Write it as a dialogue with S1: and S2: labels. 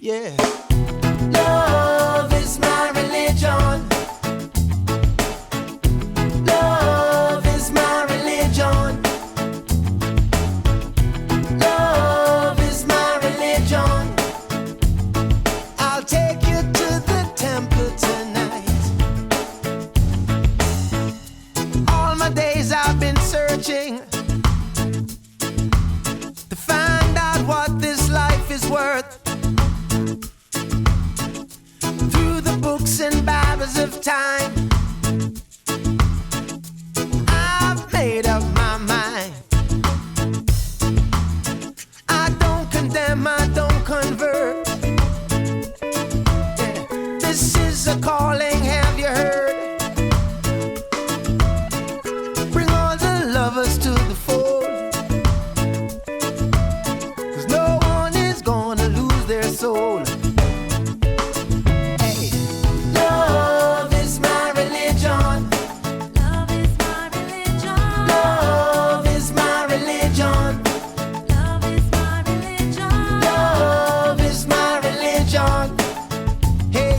S1: Yeah. Love is my religion. Love is my religion. Love is my religion. I'll take you to the temple tonight. All my days I've been searching to find out what this life is worth. Through the books and Bibles of time, I've made up my mind. I don't condemn, I don't convert. Yeah. This is a calling, have you heard? Bring all the lovers to the fold, 'cause no one is gonna lose their soul. Hey. Love is my religion.
S2: Love is my religion.
S1: Love is my religion.
S2: Love is my religion.
S1: Love is my religion. Hey,